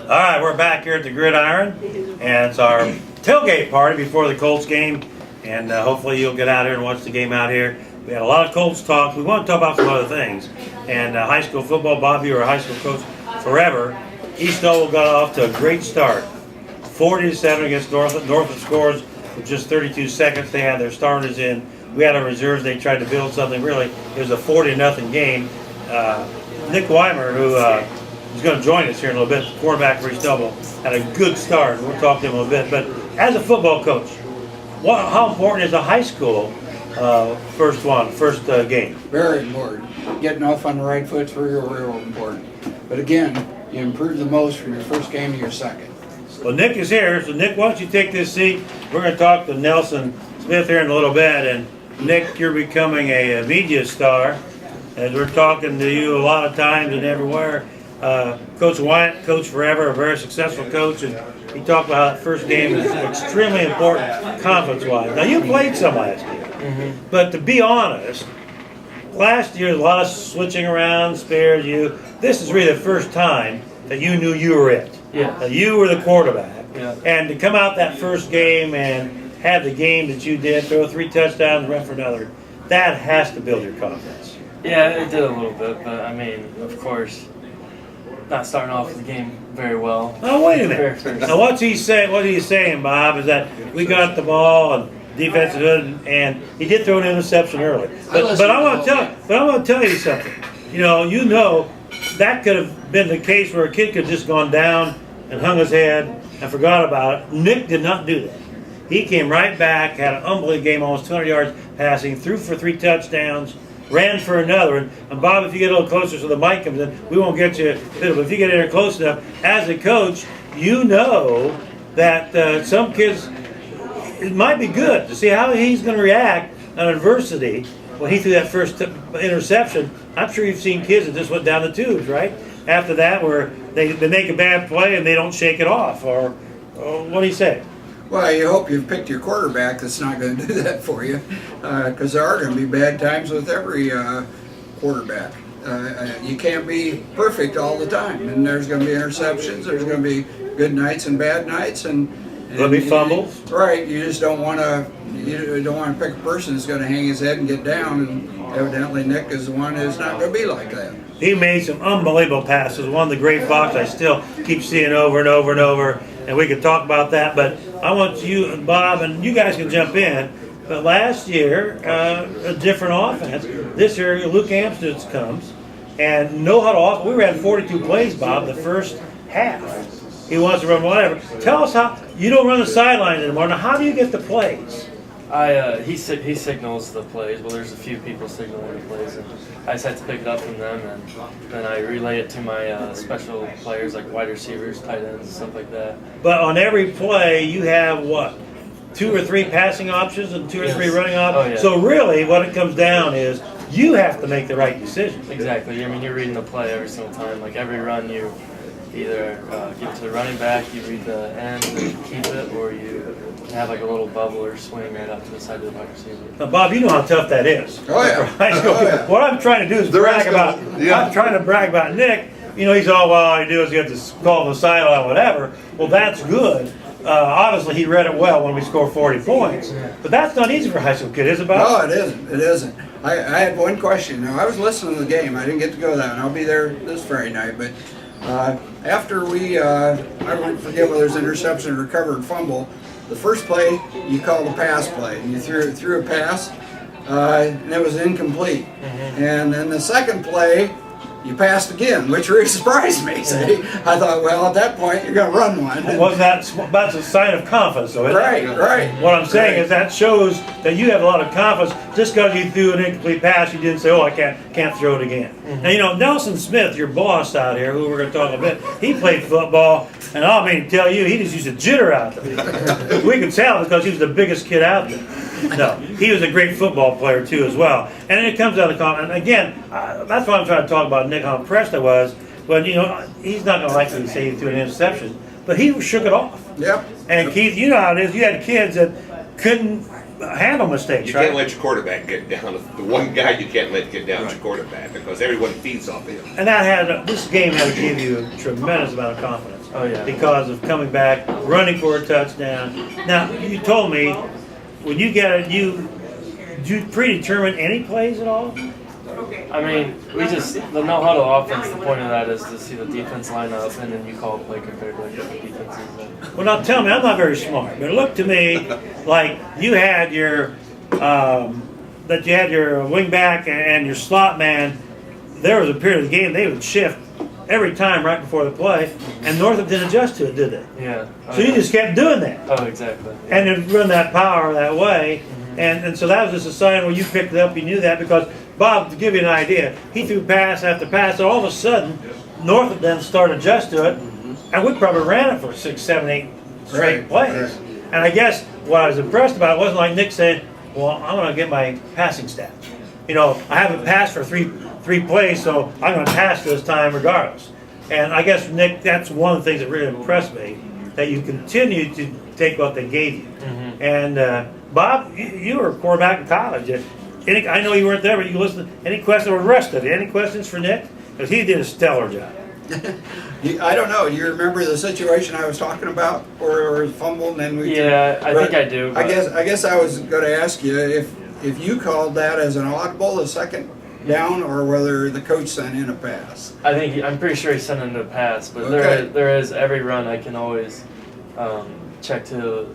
All right, we're back here at the Gridiron, and it's our tailgate party before the Colts game, and hopefully you'll get out here and watch the game out here. We had a lot of Colts talk. We want to talk about some other things. And high school football, Bob, you were a high school coach forever. East Noble got off to a great start. 40-7 against Northrop. Northrop scores with just 32 seconds. They had their starters in. We had our reserves. They tried to build something. Really, it was a 40-0 game. Nic Weimer, who is going to join us here in a little bit, the quarterback for East Noble, had a good start. We'll talk to him a little bit. But as a football coach, how important is a high school first game? Very important. Getting off on the right foot's real important. But again, you improve the most from your first game to your second. Well, Nick is here, so Nick, why don't you take this seat? We're going to talk to Nelson Smith here in a little bit. And Nick, you're becoming a media star, as we're talking to you a lot of times and everywhere. Coach Wiant, coach forever, a very successful coach, and he talked about how that first game is extremely important conference-wise. Now, you played some last year, but to be honest, last year a lot of switching around, spares you. This is really the first time that you knew you were it. Yeah. You were the quarterback. Yeah. And to come out that first game and have the game that you did, throw 3 touchdowns, run for another, that has to build your confidence. Yeah, it did a little bit, but I mean, of course, not starting off the game very well. Oh, wait a minute. Now, what's he saying? What he's saying, Bob, is that we got the ball and defense is good, and he did throw an interception early. But I want to tell you something. You know that could have been the case where a kid could have just gone down and hung his head and forgot about it. Nick did not do that. He came right back, had an unbelievable game, almost 200 yards passing, threw for 3 touchdowns. Ran for another, and Bob, if you get a little closer so the mic comes in, we won't get you, but if you get in there close enough, as a coach, you know that some kids, it might be good to see how he's going to react on adversity when he threw that first interception. I'm sure you've seen kids that just went down the tubes, right? After that, where they make a bad play and they don't shake it off, or what do you say? Well, you hope you've picked your quarterback that's not going to do that for you, because there are going to be bad times with every quarterback. You can't be perfect all the time, and there's going to be interceptions. There's going to be good nights and bad nights, and there'll be fumbles. Right. You just don't want to. You don't want to pick a person that's going to hang his head and get down. And evidently, Nick is the one who's not going to be like that. He made some unbelievable passes. One of the great blocks I still keep seeing over and over and over. And we could talk about that, but I want you and Bob, and you guys can jump in. But last year, a different offense. This year, Luke Amstutz comes and know how to offer. We ran 42 plays, Bob, the first half. He wants to run whatever. Tell us how you don't run the sidelines anymore. Now, how do you get the plays? He signals the plays. Well, there's a few people signaling the plays, and I just had to pick it up from them, and then I relay it to my special players like wide receivers, tight ends, and stuff like that. But on every play, you have what? 2 or 3 passing options and 2 or 3 running options. Oh, yeah. So really, what it comes down is you have to make the right decision. Exactly. I mean, you're reading the play every single time. Like every run, you either give it to the running back, you read the end and keep it, or you have like a little bubble or swing right up to the side of the wide receiver. Now, Bob, you know how tough that is. Oh yeah. What I'm trying to do is brag about. I'm trying to brag about Nick. He's all I do is get to call the sideline, whatever. Well, that's good. Obviously, he read it well when we scored 40 points. But that's not easy for a high school kid, is it, Bob? No, it isn't. It isn't. I had one question. Now, I was listening to the game. I didn't get to go to that, and I'll be there this Friday night. But after I don't forget whether it's interception, recovered, fumble. The first play, you called a pass play, and you threw a pass, and it was incomplete. And then the second play, you passed again, which really surprised me. See? I thought, well, at that point, you're going to run one. Well, that's a sign of confidence, though, isn't it? Right. What I'm saying is that shows that you have a lot of confidence. Just because you threw an incomplete pass, you didn't say, I can't throw it again. Now, Nelson Smith, your boss out here, who we're going to talk a bit, he played football, and I'll tell you, he just used to jitter out there. We could tell because he was the biggest kid out there. No, he was a great football player, too, as well. And it comes out of confidence. And again, that's why I'm trying to talk about Nick, how impressed I was when, he's not going to like to say he threw an interception, but he shook it off. Yep. And Keith, you know how it is. You had kids that couldn't handle mistakes, You right? can't let your quarterback get down. The one guy you can't let get down is your quarterback because everyone feeds off him. And that this game had to give you a tremendous amount of confidence. Oh, yeah. because of coming back, running for a touchdown. Now, you told me when you get it, do you predetermine any plays at all? I mean, the no-huddle offense, the point of that is to see the defense line up, and then you call a play compared to different defenses. Well, now tell me, I'm not very smart, but it looked to me like you had your wing back and your slot man. There was a period of the game they would shift every time right before the play, and Northrop didn't adjust to it, did they? Yeah. So you just kept doing that. Oh, exactly. Yeah. And then run that power that way. And so that was just a sign where you picked it up, you knew that, because Bob, to give you an idea, he threw pass after pass, and all of a sudden, Northrop then started to adjust to it, and we probably ran it for 6, 7, 8 straight plays. Right. And I guess what I was impressed about, it wasn't like Nick saying, well, I'm going to get my passing stats. You know, I haven't passed for three plays, so I'm going to pass this time regardless. And I guess, Nick, that's one of the things that really impressed me, that you continue to take what they gave you. And Bob, you were a quarterback in college. I know you weren't there, but you listened. Any questions or the rest of you? Any questions for Nick? Because he did a stellar job. I don't know. Do you remember the situation I was talking about, or fumble, and then we? Yeah, I think I do. I guess I was going to ask you if you called that as an audible, a second down, or whether the coach sent in a pass. I'm pretty sure he sent in a pass, but Okay. there is every run I can always check to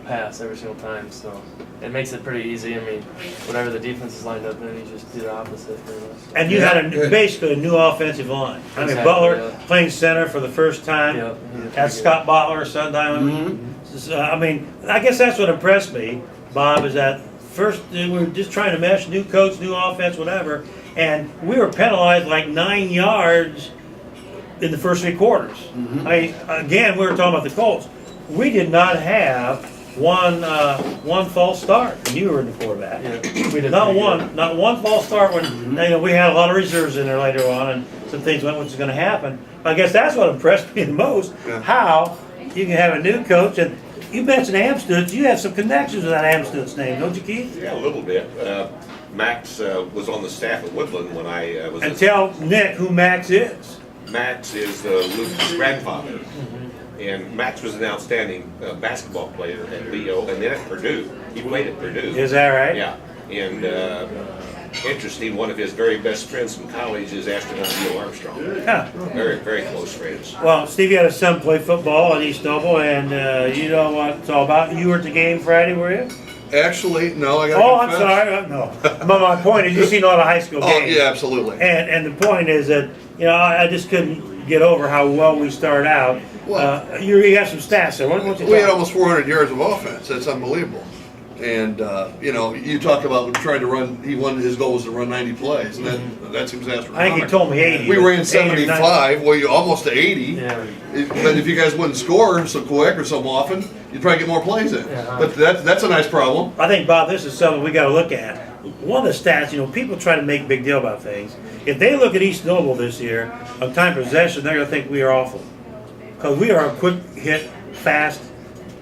pass every single time, so it makes it pretty easy. I mean, whatever the defense is lined up in, you just do the opposite pretty much. And you had basically a new offensive line. I mean, Exactly, Butler yeah. playing center for the first time. Yeah, he did That's pretty Scott Butler, sometime. I mean, I guess that's what impressed me, Bob, is that first we were just trying to mesh, new coach, new offense, whatever, and we were penalized like 9 yards in the first 3 quarters. I mean, again, we were talking about the Colts. We did not have one false start when you were in the quarterback. Yeah, we did Not pretty one, good. not one false start when you know, we had a lot of reserves in there later on, and some things went, which is going to happen. I guess that's what impressed me the most. Yeah. How you can have a new coach, and you mentioned Amstutz. You have some connections with that Amstutz name, don't you, Keith? Yeah, a little bit. Max was on the staff at Woodland when I was. And tell Nick who Max is. Max is Luke's grandfather. And Max was an outstanding basketball player at Leo and then at Purdue. He played at Purdue. Is that right? Yeah. And interesting, one of his very best friends from college is astronaut Neil Armstrong. Huh. Very, very close friends. Well, Stevie had a son play football at East Noble, and you know what it's all about. You were at the game Friday, were you? Actually, no, I got to Oh, I'm sorry. No. But my point is, you've seen a lot of high school Oh, games. yeah, absolutely. And the point is that, you know, I just couldn't get over how well we started out. Well- You have some stats there. What's We had almost 400 yards of offense. That's unbelievable. And, you know, you talk about trying to run, his goal was to run 90 plays, and that seems astronomical. I think he told me 80. We ran 80 or 75, well, you almost to 80. Yeah. But if you guys wouldn't score so quick or so often, you'd probably get more plays in. Yeah. But that's a nice problem. I think, Bob, this is something we got to look at. One of the stats, you know, people try to make a big deal about things. If they look at East Noble this year, on time possession, they're going to think we are awful. Because we are a quick hit, fast,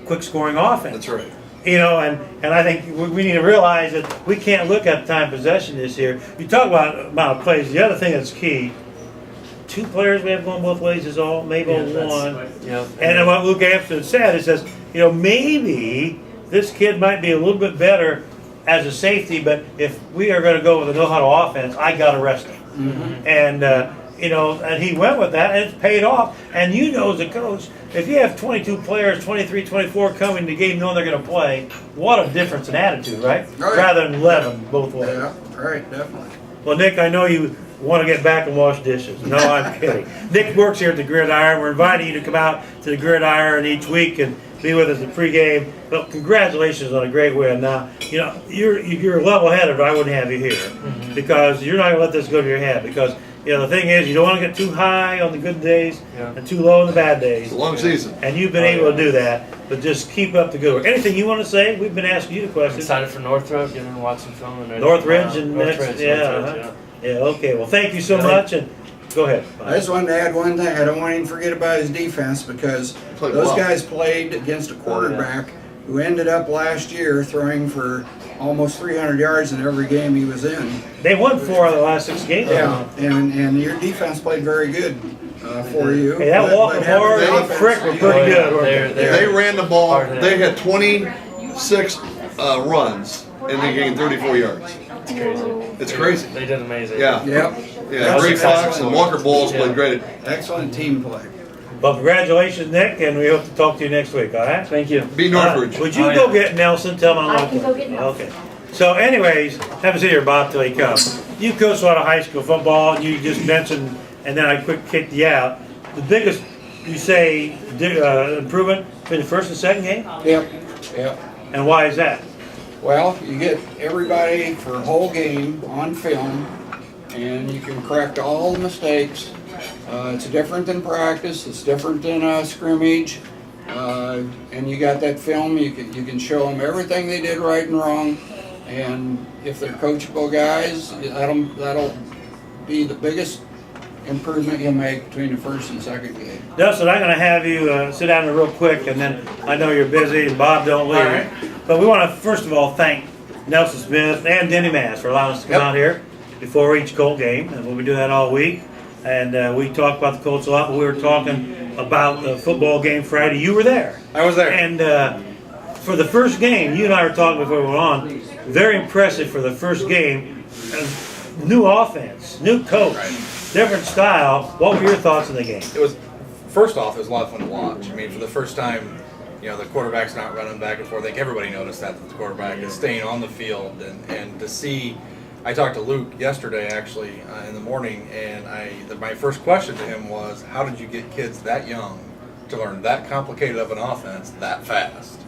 quick scoring offense. That's right. You know, and I think we need to realize that we can't look at time possession this year. You talk about amount of plays. The other thing that's key, 2 players we have going both ways is all, maybe one. Yeah. And what Luke Amsterdam said, it says, you know, maybe this kid might be a little bit better as a safety, but if we are going to go with a no-huddle offense, I got to rest him. And, you know, and he went with that, and it's paid off. And you know as a coach, if you have 22 players, 23, 24 coming to the game knowing they're going to play, what a difference in attitude, right? Oh, yeah. Rather than 11 both ways. Yeah, right, definitely. Well, Nick, I know you want to get back and wash dishes. No, I'm kidding. Nick works here at the Gridiron. We're inviting you to come out to the Gridiron each week and be with us in pregame. Well, congratulations on a great win. Now, you know, you're level-headed, or I wouldn't have you here because you're not going to let this go to your head because, you know, the thing is you don't want to get too high on the good days and too low on the bad days. It's a long season. And you've been able to do that, but just keep up the good work. Anything you want to say? We've been asking you the questions. Excited for Northrop, getting to watch some film. And Northridge and Northridge, next, yeah. Northridge, Uh-huh. Yeah, okay. Well, thank you so much, and go ahead. I just wanted to add one thing. I don't want him to forget about his defense because Played those well. guys played against a quarterback who ended up last year throwing for almost 300 yards in every game he was in. They won 4 of the last 6 games. Yeah, and your defense played very good for you. Hey, that but Walker having Moore the and offense Frick were be- pretty good. weren't They're- they? They ran the ball. They had 26 runs and they gained 34 yards. It's crazy. It's crazy. They did amazing. Yeah. Yep. Yeah. Greg Fox and Walker Bowles played great. Excellent team play. Well, congratulations, Nick, and we hope to talk to you next week, all right? Thank you. Be Northridge. Would you Oh, go yeah. get Nelson? Tell him I'm I can go get Nelson. Okay. So anyways, have a seat here, Bob, till he comes. You coached a lot of high school football, and you just mentioned, and then I quick kicked you out. The biggest, you say, improvement between the first and second game? Yep. Yep. And why is that? Well, you get everybody for a whole game on film, and you can correct all the mistakes. It's different than practice. It's different than a scrimmage. And you got that film. You can show them everything they did right and wrong. And if they're coachable guys, that'll be the biggest improvement you'll make between the first and second game. Dustin, I'm gonna have you sit down there real quick, and then I know you're busy, and Bob, don't leave. All right. But we want to first of all thank Nelson Smith and Denny Mass for allowing us to come Yep. out here before each Colt game, and we'll be doing that all week. And we talked about the Colts a lot, but we were talking about the football game Friday. You were there. I was there. And for the first game, you and I were talking before we went on, very impressive for the first game. New offense, new coach, different style. What were your thoughts on the game? It was, first off, it was a lot of fun to watch. I mean, for the first time, you know, the quarterback's not running back and forth. I think everybody noticed that the quarterback is staying on the field, and to see. I talked to Luke yesterday, actually, in the morning, and my first question to him was, how did you get kids that young to learn that complicated of an offense that fast?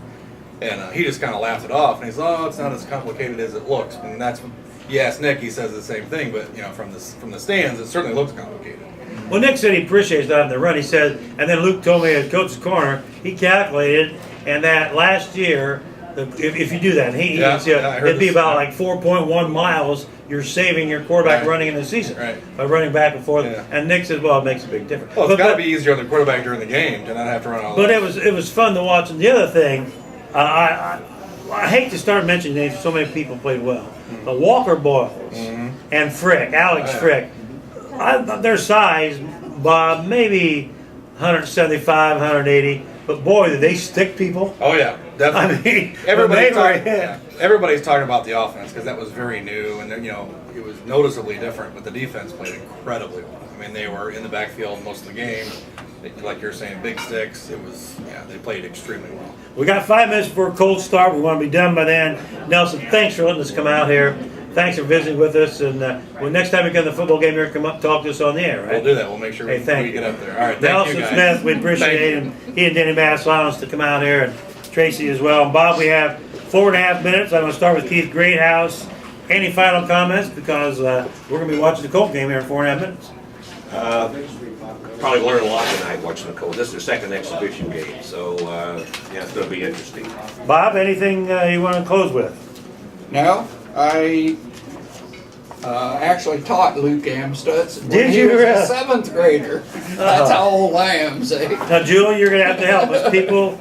And he just kind of laughed it off, and he's, oh, it's not as complicated as it looks. And that's, you ask Nick, he says the same thing, but, you know, from the stands, it certainly looks complicated. Well, Nick said he appreciates that in the run. He said, and then Luke told me at Coach's Corner, he calculated, and that last year, if you do that, I heard it'd be this. about like 4.1 miles you're saving your quarterback Right. running in the season Right. by running back and forth. Yeah. And Nick says, well, it makes a big difference. Well, it's got to but, be easier on the quarterback during the game to not have to run all but that. it was fun to watch. And the other thing, I hate to start mentioning names. So many people played well. But Walker Boyles and Frick, Alex Yeah. Frick, their size, Bob, maybe 175, 180. But boy, did they stick people. Oh yeah, definitely. I mean, everybody's when they were talking. ahead. Everybody's talking about the offense because that was very new, and you know it was noticeably different. But the defense played incredibly well. I mean, they were in the backfield most of the game. Like you're saying, big sticks. It was they played extremely well. We got 5 minutes before a cold start. We want to be done by then. Nelson, thanks for letting us come out here. Thanks for visiting with us. And well, next time we get in the football game here, come up and talk to us on the air, right? We'll do that. We'll make sure Hey, thank we you. get up there. All right, thank Nelson you guys. Smith, we appreciate Thank him. He and Denny Mass allowing us to come out here, and Tracy as well. And Bob, we have 4.5 minutes. I'm going to start with Keith Greathouse. Any final comments? Because we're going to be watching the Colt game here in 4.5 minutes. Probably learned a lot tonight watching the Colts. This is their second exhibition game, so yeah, it's going to be interesting. Bob, anything you want to close with? Now, I actually taught Luke Amstutz. when Did he you was really? a 7th grader. That's how old I am, say. Now, Julie, you're going to have to help us. People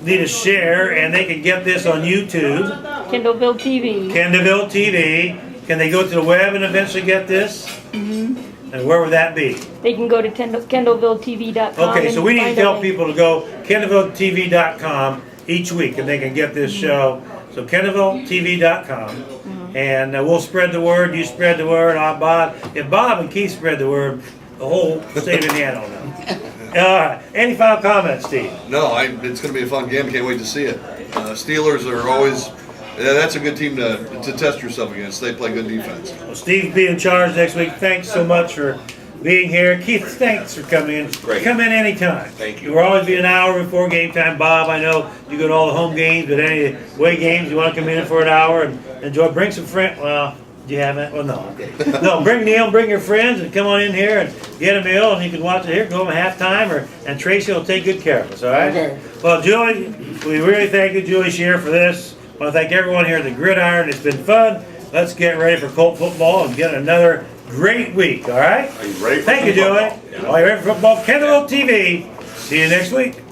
need to share, and they can get this on YouTube, Kendallville TV. Kendallville TV. Can they go to the web and eventually get this? Mm-hmm. And where would that be? They can go to KendallvilleTV.com. Okay, so we need to and tell find a link. people to go KendallvilleTV.com each week, and they can get this show. So KendallvilleTV.com, and we'll spread the word. You spread the word. Bob, if Bob and Keith spread the word, the whole state of Indiana will know. All right. Any final comments, Steve? No, it's going to be a fun game. Can't wait to see it. Steelers are always. That's a good team to test yourself against. They play good defense. Well, Steve be in charge next week. Thanks so much for being here. Keith, thanks for coming in. Great. Come in anytime. Thank you. We'll always be an hour before game time. Bob, I know you go to all the home games, but any away games, you want to come in for an hour and enjoy. Bring some friends. Well, do you have that? Well, no. Okay. No, bring Neil, bring your friends, and come on in here and get a meal, and you can watch it here. Go home at halftime, and Tracy will take good care of us, all right? Okay. Well, Julie, we really thank you, Julie Shear, for this. I want to thank everyone here at the Gridiron. It's been fun. Let's get ready for Colt football and get another great week, all right? Are you ready for Thank you, football? Julie. All right, ready for football? Kendallville TV. See you next week.